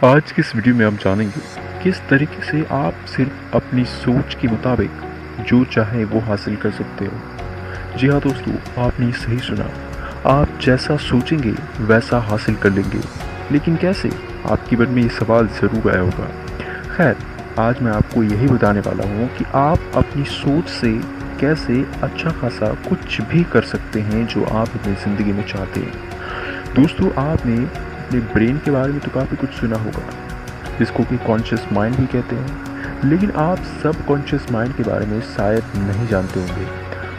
आज की इस वीडियो में हम जानेंगे किस तरीके से आप सिर्फ अपनी सोच के मुताबिक जो चाहे वो हासिल कर सकते हो। जी हाँ दोस्तों, आपने सही सुना। आप जैसा सोचेंगे वैसा हासिल कर लेंगे। लेकिन कैसे? आपके मन में ये सवाल ज़रूर आया होगा। खैर, आज मैं आपको यही बताने वाला हूँ कि आप अपनी सोच से कैसे अच्छा खासा कुछ भी कर सकते हैं जो आप अपनी ज़िंदगी में चाहते हैं। दोस्तों, आपने अपने ब्रेन के बारे में तो काफ़ी कुछ सुना होगा, जिसको कि कॉन्शियस माइंड भी कहते हैं, लेकिन आप सब कॉन्शियस माइंड के बारे में शायद नहीं जानते होंगे।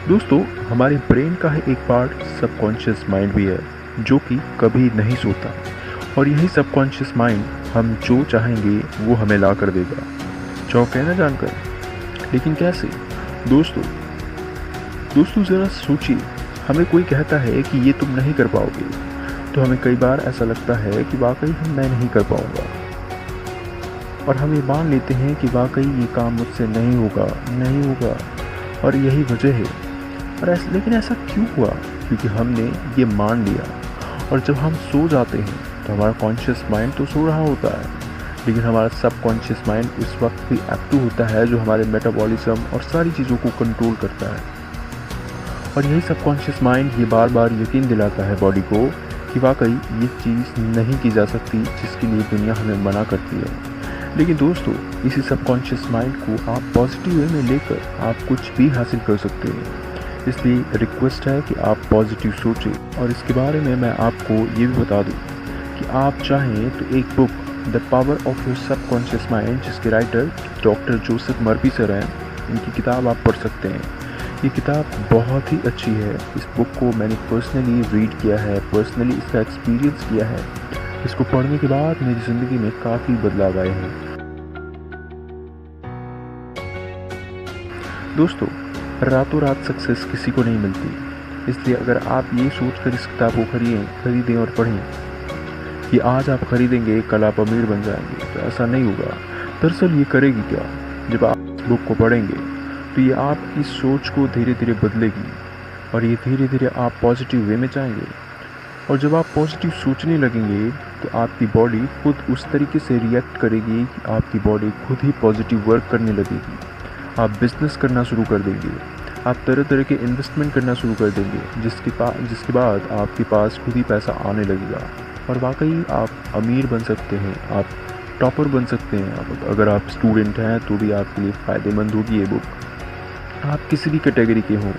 दोस्तों, हमारे ब्रेन का ही एक पार्ट सब कॉन्शियस माइंड भी है, जो कि कभी नहीं सोता, और यही सब कॉन्शियस माइंड हम जो चाहेंगे वो हमें ला कर देगा। चौंक है ना जानकर? लेकिन कैसे? दोस्तों दोस्तों ज़रा सोचिए, हमें कोई कहता है कि ये तुम नहीं कर पाओगे, तो हमें कई बार ऐसा लगता है कि वाकई मैं नहीं कर पाऊँगा, और हम ये मान लेते हैं कि वाकई ये काम मुझसे नहीं होगा, और यही वजह है। लेकिन ऐसा क्यों हुआ? क्योंकि हमने ये मान लिया। और जब हम सो जाते हैं तो हमारा कॉन्शियस माइंड तो सो रहा होता है, लेकिन हमारा सब कॉन्शियस माइंड उस वक्त भी एक्टिव होता है, जो हमारे मेटाबॉलिज्म और सारी चीज़ों को कंट्रोल करता है। और यही सब कॉन्शियस माइंड ये बार बार यकीन दिलाता है बॉडी को कि वाकई ये चीज़ नहीं की जा सकती जिसके लिए दुनिया हमें मना करती है। लेकिन दोस्तों, इसी सब कॉन्शियस माइंड को आप पॉजिटिव वे में लेकर आप कुछ भी हासिल कर सकते हैं। इसलिए रिक्वेस्ट है कि आप पॉजिटिव सोचें। और इसके बारे में मैं आपको ये भी बता दूं कि आप चाहें तो एक book the power of your सब कॉन्शियस माइंड, जिसके writer doctor Joseph Murphy sir हैं, इनकी किताब आप पढ़ सकते हैं। ये किताब बहुत ही अच्छी है। इस बुक को मैंने पर्सनली रीड किया है, पर्सनली इसका एक्सपीरियंस किया है। इसको पढ़ने के बाद मेरी ज़िंदगी में काफ़ी बदलाव आए हैं। दोस्तों, रातों रात सक्सेस किसी को नहीं मिलती। इसलिए अगर आप ये सोचकर इस किताब को खरीदें और पढ़ें कि आज आप खरीदेंगे कल आप अमीर बन जाएंगे, तो ऐसा नहीं होगा। दरअसल ये करेगी क्या? जब आप इस बुक को पढ़ेंगे तो ये आपकी सोच को धीरे धीरे बदलेगी, और ये धीरे धीरे आप पॉजिटिव वे में जाएंगे। और जब आप पॉजिटिव सोचने लगेंगे तो आपकी बॉडी खुद उस तरीके से रिएक्ट करेगी कि आपकी बॉडी खुद ही पॉजिटिव वर्क करने लगेगी। आप बिजनेस करना शुरू कर देंगे, आप तरह तरह के इन्वेस्टमेंट करना शुरू कर देंगे, जिसके बाद आपके पास खुद ही पैसा आने लगेगा, और वाकई आप अमीर बन सकते हैं, आप टॉपर बन सकते हैं। अगर आप स्टूडेंट हैं तो भी आपके लिए फ़ायदेमंद होगी ये बुक। आप किसी भी कैटेगरी के हों,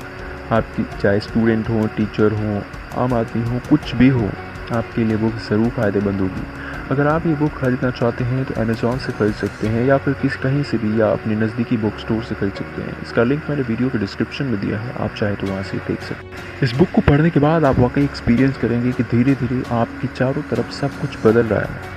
आपकी चाहे स्टूडेंट हो, टीचर हो, आम आदमी हो, कुछ भी हो, आपके लिए बुक ज़रूर फ़ायदेमंद होगी। अगर आप ये बुक खरीदना चाहते हैं तो अमेज़ॉन से खरीद सकते हैं, या फिर कहीं से भी, या अपने नज़दीकी बुक स्टोर से खरीद सकते हैं। इसका लिंक मैंने वीडियो के डिस्क्रिप्शन में दिया है, आप चाहे तो वहाँ से देख सकते हैं। इस बुक को पढ़ने के बाद आप वाकई एक्सपीरियंस करेंगे कि धीरे धीरे आपकी चारों तरफ सब कुछ बदल रहा है।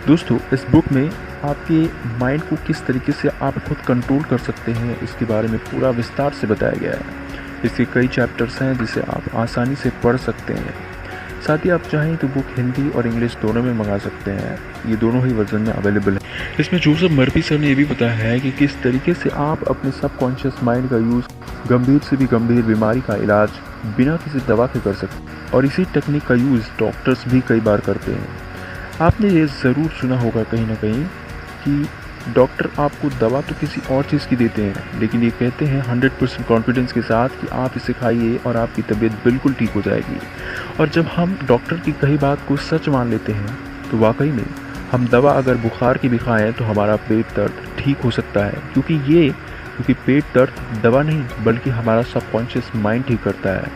दोस्तों, इस बुक में आपके माइंड को किस तरीके से आप खुद कंट्रोल कर सकते हैं, इसके बारे में पूरा विस्तार से बताया गया है। इसके कई चैप्टर्स हैं जिसे आप आसानी से पढ़ सकते हैं। साथ ही आप चाहें तो बुक हिंदी और इंग्लिश दोनों में मंगा सकते हैं। ये दोनों ही वर्जन में अवेलेबल है। इसमें जोसेफ मर्फी सर ने ये भी बताया है कि किस तरीके से आप अपने सबकॉन्शियस माइंड का यूज़ गंभीर से भी गंभीर बीमारी का इलाज बिना किसी दवा के कर सकते हैं, और इसी टेक्निक का यूज़ डॉक्टर्स भी कई बार करते हैं। आपने ये ज़रूर सुना होगा कहीं ना कहीं कि डॉक्टर आपको दवा तो किसी और चीज़ की देते हैं, लेकिन ये कहते हैं 100% कॉन्फिडेंस के साथ कि आप इसे खाइए और आपकी तबीयत बिल्कुल ठीक हो जाएगी। और जब हम डॉक्टर की कही बात को सच मान लेते हैं तो वाकई में हम दवा अगर बुखार की भी खाएँ तो हमारा पेट दर्द ठीक हो सकता है, क्योंकि पेट दर्द दवा नहीं बल्कि हमारा सबकॉन्शियस माइंड ठीक करता है।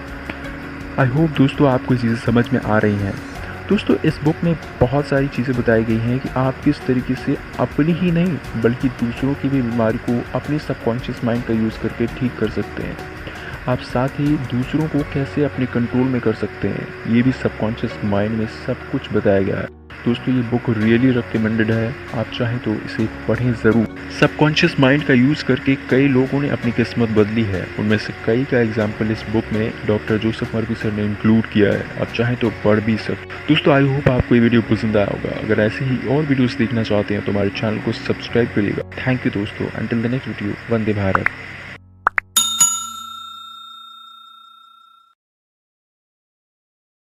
आई होप दोस्तों आपको चीज़ें समझ में आ रही हैं। दोस्तों, इस बुक में बहुत सारी चीज़ें बताई गई हैं कि आप किस तरीके से अपनी ही नहीं बल्कि दूसरों की भी बीमारी को अपने सबकॉन्शियस माइंड का यूज़ करके ठीक कर सकते हैं। आप साथ ही दूसरों को कैसे अपने कंट्रोल में कर सकते हैं, ये भी सबकॉन्शियस माइंड में सब कुछ बताया गया है। दोस्तों, ये बुक रियली रिकमेंडेड है, आप चाहें तो इसे पढ़ें ज़रूर। सबकॉन्शियस माइंड का यूज़ करके कई लोगों ने अपनी किस्मत बदली है, उनमें से कई का एग्जाम्पल इस बुक में डॉक्टर जोसेफ मर्फी सर ने इंक्लूड किया है। आप चाहें तो पढ़ भी सकते। दोस्तों, आई होप आपको ये वीडियो पसंद आया होगा। अगर ऐसे ही और वीडियोस देखना चाहते हैं तो हमारे चैनल को सब्सक्राइब करिएगा। थैंक यू दोस्तों। Until the next video, Vande Bharat.